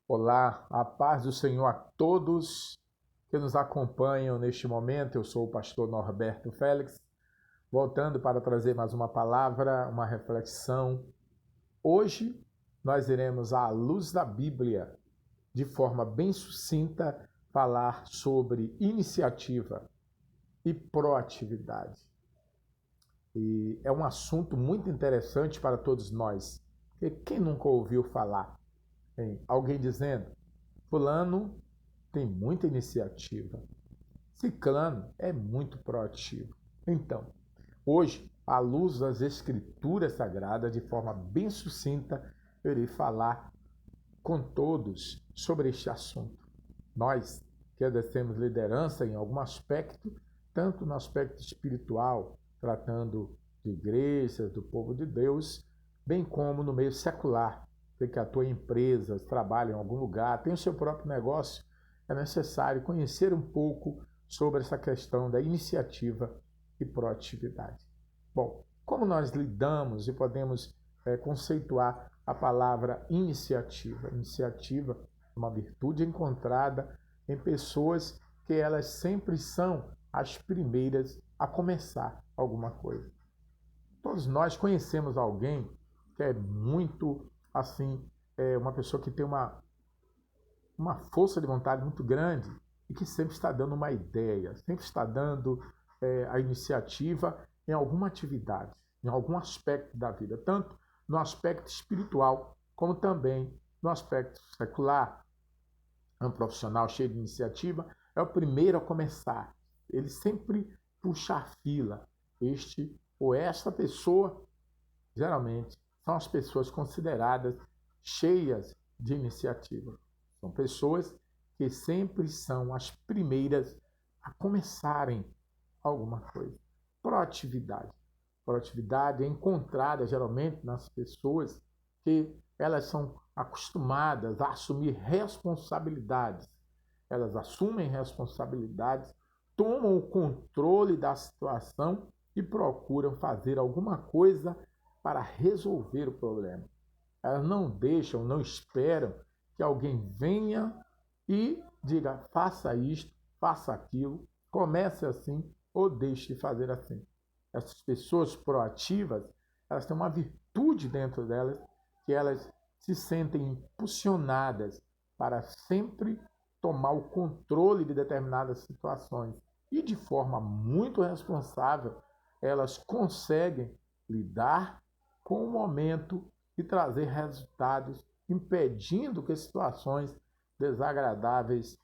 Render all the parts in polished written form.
Olá, a paz do Senhor a todos que nos acompanham neste momento. Eu sou o pastor Norberto Félix, voltando para trazer mais uma palavra, uma reflexão. Hoje nós iremos, à luz da Bíblia, de forma bem sucinta, falar sobre iniciativa e proatividade. E é um assunto muito interessante para todos nós. Porque quem nunca ouviu falar em alguém dizendo: fulano tem muita iniciativa, ciclano é muito proativo. Então, hoje, à luz das Escrituras Sagradas, de forma bem sucinta, eu irei falar com todos sobre este assunto. Nós que exercemos liderança em algum aspecto, tanto no aspecto espiritual, tratando de igrejas, do povo de Deus, bem como no meio secular, que atua em empresas, trabalha em algum lugar, tem o seu próprio negócio, é necessário conhecer um pouco sobre essa questão da iniciativa e proatividade. Bom, como nós lidamos e podemos conceituar a palavra iniciativa? Iniciativa é uma virtude encontrada em pessoas que elas sempre são as primeiras a começar alguma coisa. Todos nós conhecemos alguém que é muito assim, uma pessoa que tem uma força de vontade muito grande e que sempre está dando uma ideia, sempre está dando a iniciativa em alguma atividade, em algum aspecto da vida, tanto no aspecto espiritual como também no aspecto secular. Um profissional cheio de iniciativa é o primeiro a começar. Ele sempre puxa a fila. Este ou esta pessoa, geralmente, são as pessoas consideradas cheias de iniciativa. São pessoas que sempre são as primeiras a começarem alguma coisa. Proatividade. Proatividade é encontrada geralmente nas pessoas que elas são acostumadas a assumir responsabilidades. Elas assumem responsabilidades, tomam o controle da situação e procuram fazer alguma coisa para resolver o problema. Elas não deixam, não esperam que alguém venha e diga: faça isto, faça aquilo, comece assim ou deixe de fazer assim. Essas pessoas proativas, elas têm uma virtude dentro delas, que elas se sentem impulsionadas para sempre tomar o controle de determinadas situações. E de forma muito responsável, elas conseguem lidar com o momento e trazer resultados, impedindo que situações desagradáveis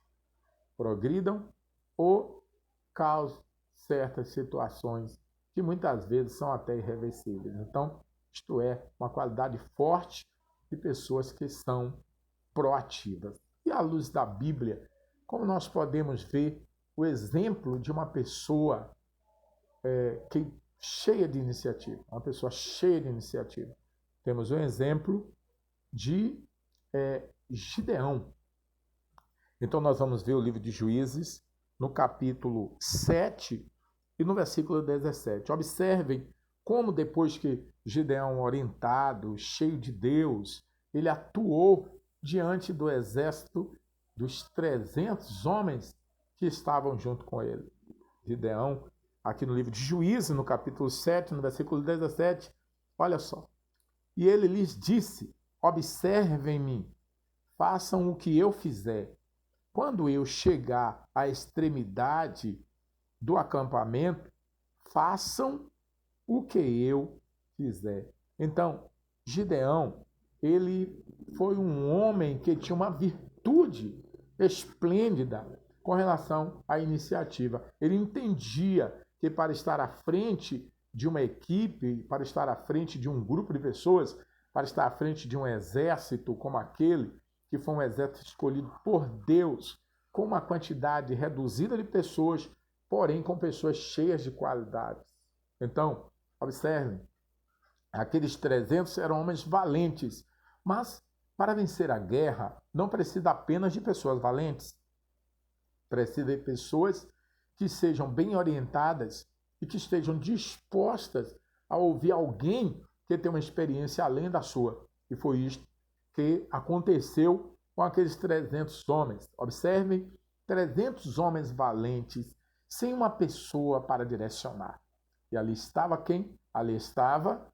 progridam ou causem certas situações que muitas vezes são até irreversíveis. Então, isto é uma qualidade forte de pessoas que são proativas. E à luz da Bíblia, como nós podemos ver o exemplo de uma pessoa que cheia de iniciativa, uma pessoa cheia de iniciativa. Temos um exemplo de Gideão. Então nós vamos ver o livro de Juízes, no capítulo 7 e no versículo 17. Observem como depois que Gideão, orientado, cheio de Deus, ele atuou diante do exército dos 300 homens que estavam junto com ele. Gideão, aqui no livro de Juízes, no capítulo 7, no versículo 17, olha só. E ele lhes disse: observem-me, façam o que eu fizer. Quando eu chegar à extremidade do acampamento, façam o que eu fizer. Então, Gideão, ele foi um homem que tinha uma virtude esplêndida com relação à iniciativa. Ele entendia que para estar à frente de uma equipe, para estar à frente de um grupo de pessoas, para estar à frente de um exército como aquele, que foi um exército escolhido por Deus, com uma quantidade reduzida de pessoas, porém com pessoas cheias de qualidades. Então, observem, aqueles 300 eram homens valentes, mas para vencer a guerra não precisa apenas de pessoas valentes, precisa de pessoas que sejam bem orientadas e que estejam dispostas a ouvir alguém que tem uma experiência além da sua. E foi isto que aconteceu com aqueles 300 homens. Observem, 300 homens valentes, sem uma pessoa para direcionar. E ali estava quem? Ali estava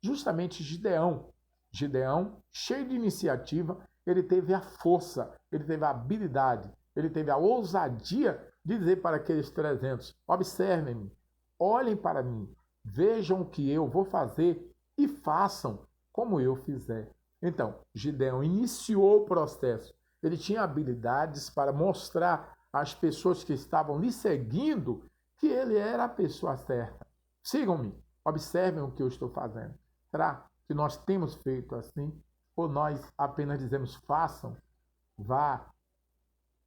justamente Gideão. Gideão, cheio de iniciativa, ele teve a força, ele teve a habilidade, ele teve a ousadia de dizer para aqueles 300, observem-me, olhem para mim, vejam o que eu vou fazer e façam como eu fizer. Então, Gideão iniciou o processo. Ele tinha habilidades para mostrar às pessoas que estavam lhe seguindo que ele era a pessoa certa. Sigam-me, observem o que eu estou fazendo. Será que nós temos feito assim? Ou nós apenas dizemos, façam, vá,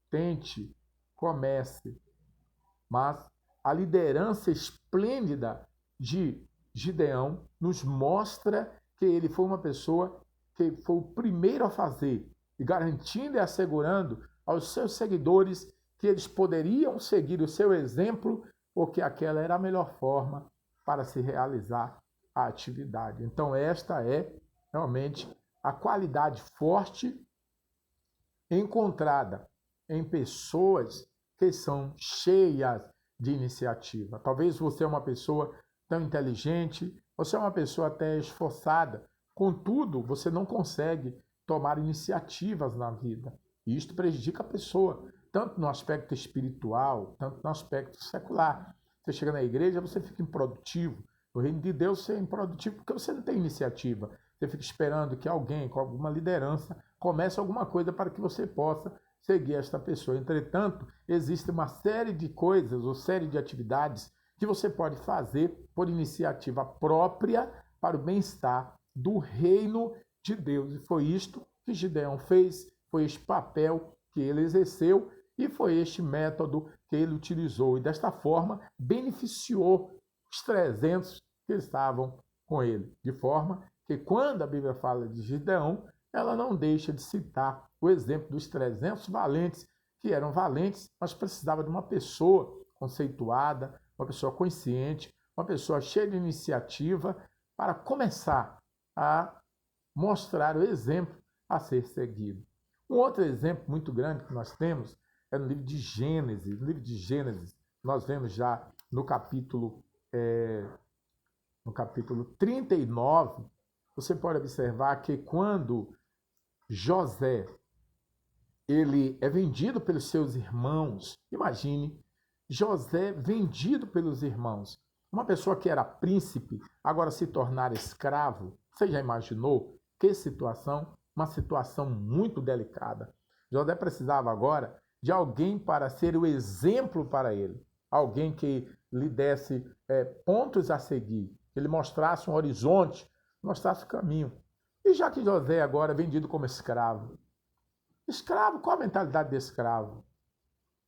tente, comece. Mas a liderança esplêndida de Gideão nos mostra que ele foi uma pessoa que foi o primeiro a fazer, e garantindo e assegurando aos seus seguidores que eles poderiam seguir o seu exemplo, porque aquela era a melhor forma para se realizar a atividade. Então, esta é realmente a qualidade forte encontrada em pessoas que são cheias de iniciativa. Talvez você é uma pessoa tão inteligente, você é uma pessoa até esforçada, contudo, você não consegue tomar iniciativas na vida. E isto prejudica a pessoa, tanto no aspecto espiritual, tanto no aspecto secular. Você chega na igreja, você fica improdutivo. No reino de Deus, você é improdutivo porque você não tem iniciativa. Você fica esperando que alguém, com alguma liderança, comece alguma coisa para que você possa seguir esta pessoa. Entretanto, existe uma série de coisas ou série de atividades que você pode fazer por iniciativa própria para o bem-estar do reino de Deus. E foi isto que Gideão fez, foi este papel que ele exerceu e foi este método que ele utilizou. E desta forma, beneficiou os 300 que estavam com ele. De forma que quando a Bíblia fala de Gideão, ela não deixa de citar o exemplo dos 300 valentes, que eram valentes, mas precisava de uma pessoa conceituada, uma pessoa consciente, uma pessoa cheia de iniciativa para começar a mostrar o exemplo a ser seguido. Um outro exemplo muito grande que nós temos é no livro de Gênesis. No livro de Gênesis, nós vemos já no capítulo 39, você pode observar que quando José ele é vendido pelos seus irmãos, imagine, José vendido pelos irmãos. Uma pessoa que era príncipe, agora se tornar escravo. Você já imaginou que situação? Uma situação muito delicada. José precisava agora de alguém para ser o exemplo para ele. Alguém que lhe desse pontos a seguir, que lhe mostrasse um horizonte, mostrasse o caminho. E já que José agora é vendido como escravo. Escravo, qual a mentalidade de escravo?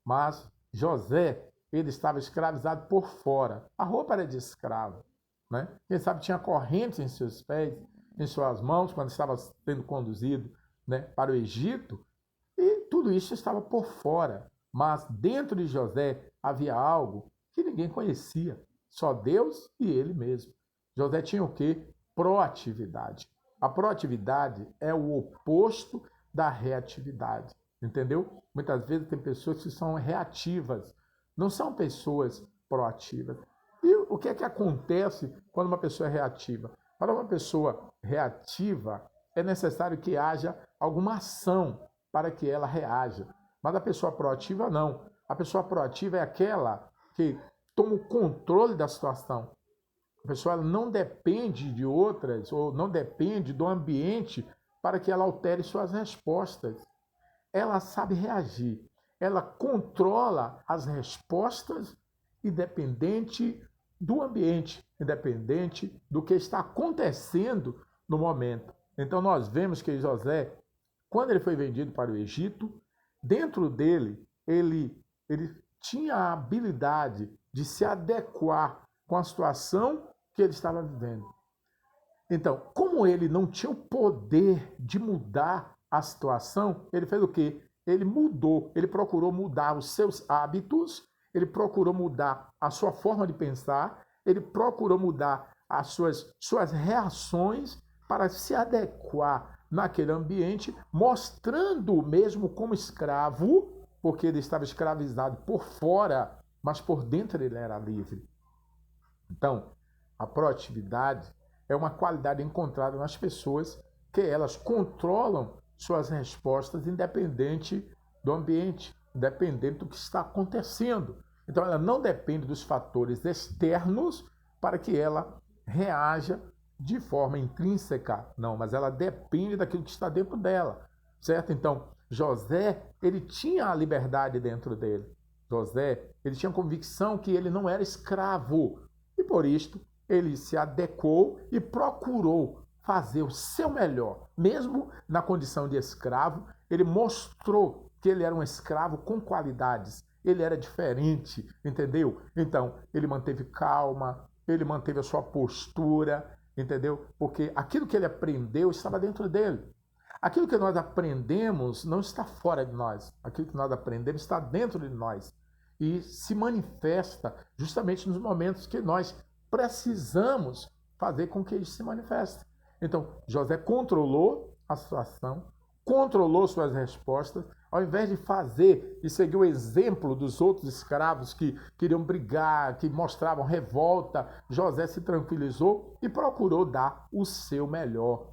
Mas José, ele estava escravizado por fora. A roupa era de escravo, né? Quem sabe tinha correntes em seus pés, em suas mãos, quando estava sendo conduzido, né, para o Egito. E tudo isso estava por fora. Mas dentro de José havia algo que ninguém conhecia. Só Deus e ele mesmo. José tinha o quê? Proatividade. A proatividade é o oposto da reatividade. Entendeu? Muitas vezes tem pessoas que são reativas, não são pessoas proativas. E o que é que acontece quando uma pessoa é reativa? Para uma pessoa reativa, é necessário que haja alguma ação para que ela reaja. Mas a pessoa proativa, não. A pessoa proativa é aquela que toma o controle da situação. A pessoa não depende de outras, ou não depende do ambiente para que ela altere suas respostas. Ela sabe reagir. Ela controla as respostas independente do ambiente, independente do que está acontecendo no momento. Então nós vemos que José, quando ele foi vendido para o Egito, dentro dele, ele tinha a habilidade de se adequar com a situação que ele estava vivendo. Então, como ele não tinha o poder de mudar a situação, ele fez o quê? Ele mudou, ele procurou mudar os seus hábitos, ele procurou mudar a sua forma de pensar, ele procurou mudar as suas reações para se adequar naquele ambiente, mostrando mesmo como escravo, porque ele estava escravizado por fora, mas por dentro ele era livre. Então, a proatividade é uma qualidade encontrada nas pessoas que elas controlam suas respostas independente do ambiente, independente do que está acontecendo. Então, ela não depende dos fatores externos para que ela reaja de forma intrínseca, não, mas ela depende daquilo que está dentro dela, certo? Então, José, ele tinha a liberdade dentro dele. José, ele tinha convicção que ele não era escravo, e por isto ele se adequou e procurou fazer o seu melhor. Mesmo na condição de escravo, ele mostrou que ele era um escravo com qualidades. Ele era diferente, entendeu? Então, ele manteve calma, ele manteve a sua postura, entendeu? Porque aquilo que ele aprendeu estava dentro dele. Aquilo que nós aprendemos não está fora de nós. Aquilo que nós aprendemos está dentro de nós. E se manifesta justamente nos momentos que nós precisamos fazer com que isso se manifeste. Então, José controlou a situação, controlou suas respostas, ao invés de fazer e seguir o exemplo dos outros escravos que queriam brigar, que mostravam revolta, José se tranquilizou e procurou dar o seu melhor.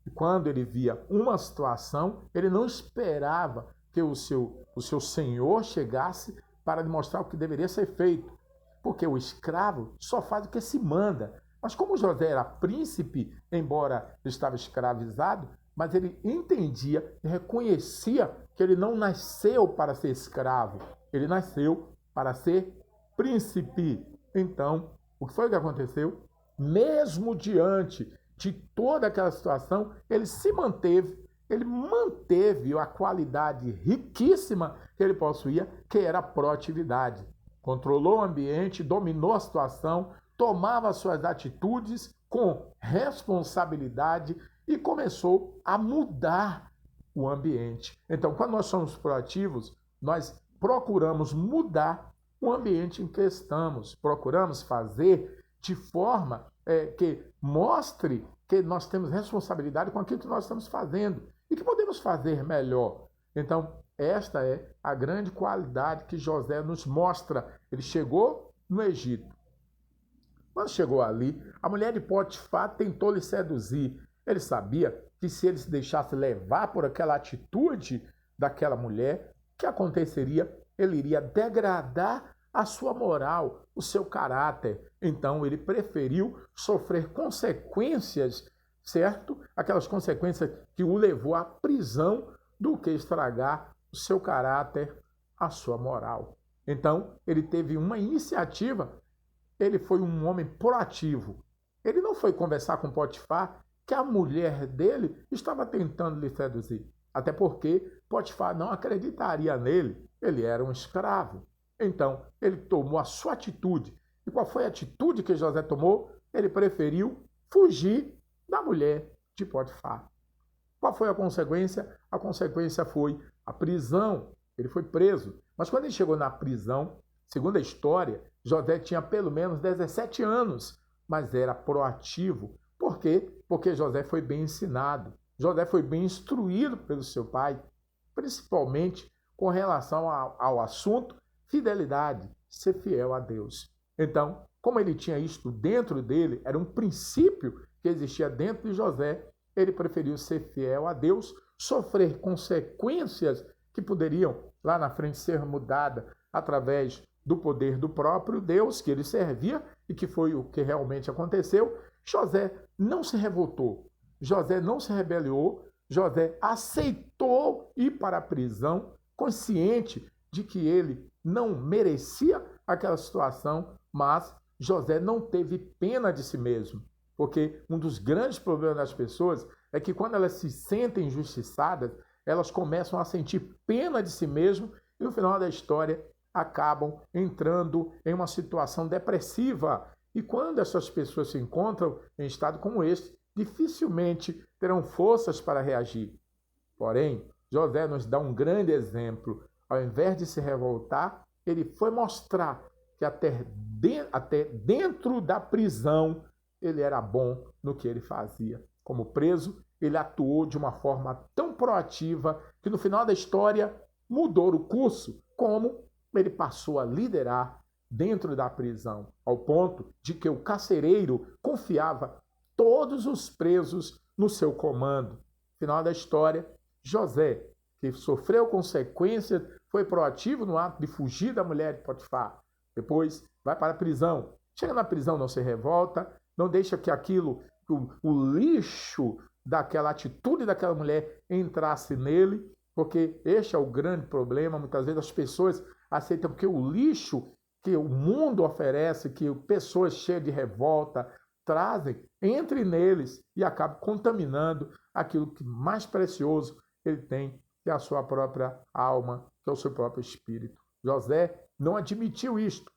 E quando ele via uma situação, ele não esperava que o seu senhor chegasse para lhe mostrar o que deveria ser feito. Porque o escravo só faz o que se manda. Mas como José era príncipe, embora estava escravizado, mas ele entendia e reconhecia que ele não nasceu para ser escravo. Ele nasceu para ser príncipe. Então, o que foi que aconteceu? Mesmo diante de toda aquela situação, ele se manteve, ele manteve a qualidade riquíssima que ele possuía, que era a proatividade. Controlou o ambiente, dominou a situação, tomava suas atitudes com responsabilidade e começou a mudar o ambiente. Então, quando nós somos proativos, nós procuramos mudar o ambiente em que estamos, procuramos fazer de forma que mostre que nós temos responsabilidade com aquilo que nós estamos fazendo e que podemos fazer melhor. Então, esta é a grande qualidade que José nos mostra. Ele chegou no Egito. Quando chegou ali, a mulher de Potifar tentou lhe seduzir. Ele sabia que se ele se deixasse levar por aquela atitude daquela mulher, o que aconteceria? Ele iria degradar a sua moral, o seu caráter. Então ele preferiu sofrer consequências, certo? Aquelas consequências que o levou à prisão, do que estragar o seu caráter, a sua moral. Então ele teve uma iniciativa, ele foi um homem proativo. Ele não foi conversar com Potifar que a mulher dele estava tentando lhe seduzir. Até porque Potifar não acreditaria nele, ele era um escravo. Então, ele tomou a sua atitude. E qual foi a atitude que José tomou? Ele preferiu fugir da mulher de Potifar. Qual foi a consequência? A consequência foi a prisão. Ele foi preso. Mas quando ele chegou na prisão, segundo a história, José tinha pelo menos 17 anos, mas era proativo. Por quê? Porque José foi bem ensinado. José foi bem instruído pelo seu pai, principalmente com relação ao assunto fidelidade, ser fiel a Deus. Então, como ele tinha isto dentro dele, era um princípio que existia dentro de José, ele preferiu ser fiel a Deus, sofrer consequências que poderiam lá na frente ser mudadas através do poder do próprio Deus que ele servia e que foi o que realmente aconteceu. José não se revoltou, José não se rebeliou, José aceitou ir para a prisão, consciente de que ele não merecia aquela situação, mas José não teve pena de si mesmo, porque um dos grandes problemas das pessoas é que quando elas se sentem injustiçadas, elas começam a sentir pena de si mesmo e no final da história acabam entrando em uma situação depressiva. E quando essas pessoas se encontram em estado como este, dificilmente terão forças para reagir. Porém, José nos dá um grande exemplo. Ao invés de se revoltar, ele foi mostrar que até dentro da prisão ele era bom no que ele fazia. Como preso, ele atuou de uma forma tão proativa que no final da história mudou o curso, como ele passou a liderar dentro da prisão, ao ponto de que o carcereiro confiava todos os presos no seu comando. No final da história, José, que sofreu consequências, foi proativo no ato de fugir da mulher de Potifar. Depois vai para a prisão. Chega na prisão, não se revolta, não deixa que aquilo, o lixo daquela atitude daquela mulher entrasse nele, porque este é o grande problema. Muitas vezes as pessoas aceitam que o lixo que o mundo oferece, que pessoas cheias de revolta trazem, entre neles e acaba contaminando aquilo que mais precioso ele tem, que é a sua própria alma, que é o seu próprio espírito. José não admitiu isto,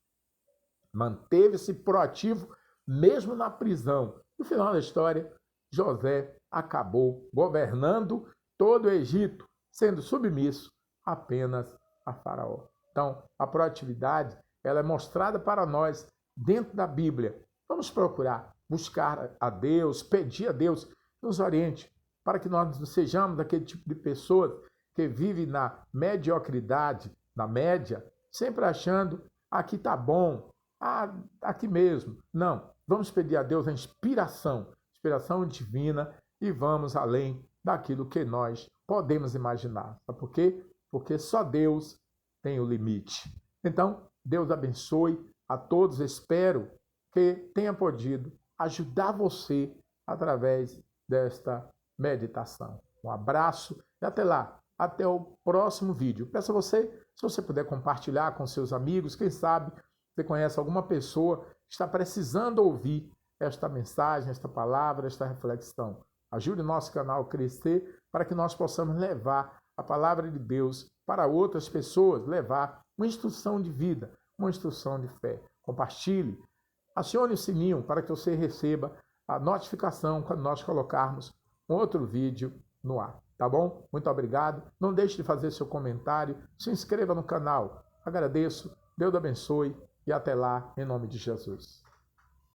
manteve-se proativo mesmo na prisão. No final da história, José acabou governando todo o Egito, sendo submisso apenas a Faraó. Então, a proatividade, ela é mostrada para nós dentro da Bíblia. Vamos procurar buscar a Deus, pedir a Deus que nos oriente, para que nós não sejamos daquele tipo de pessoas que vive na mediocridade, na média, sempre achando aqui está bom, aqui mesmo. Não, vamos pedir a Deus a inspiração divina e vamos além daquilo que nós podemos imaginar. Sabe por quê? Porque só Deus tem o limite. Então, Deus abençoe a todos. Espero que tenha podido ajudar você através desta meditação. Um abraço e até lá. Até o próximo vídeo. Peço a você, se você puder compartilhar com seus amigos, quem sabe você conhece alguma pessoa que está precisando ouvir esta mensagem, esta palavra, esta reflexão. Ajude o nosso canal a crescer para que nós possamos levar a palavra de Deus para outras pessoas, levar uma instrução de vida, uma instrução de fé. Compartilhe, acione o sininho para que você receba a notificação quando nós colocarmos um outro vídeo no ar. Tá bom? Muito obrigado. Não deixe de fazer seu comentário. Se inscreva no canal. Agradeço. Deus abençoe. E até lá, em nome de Jesus.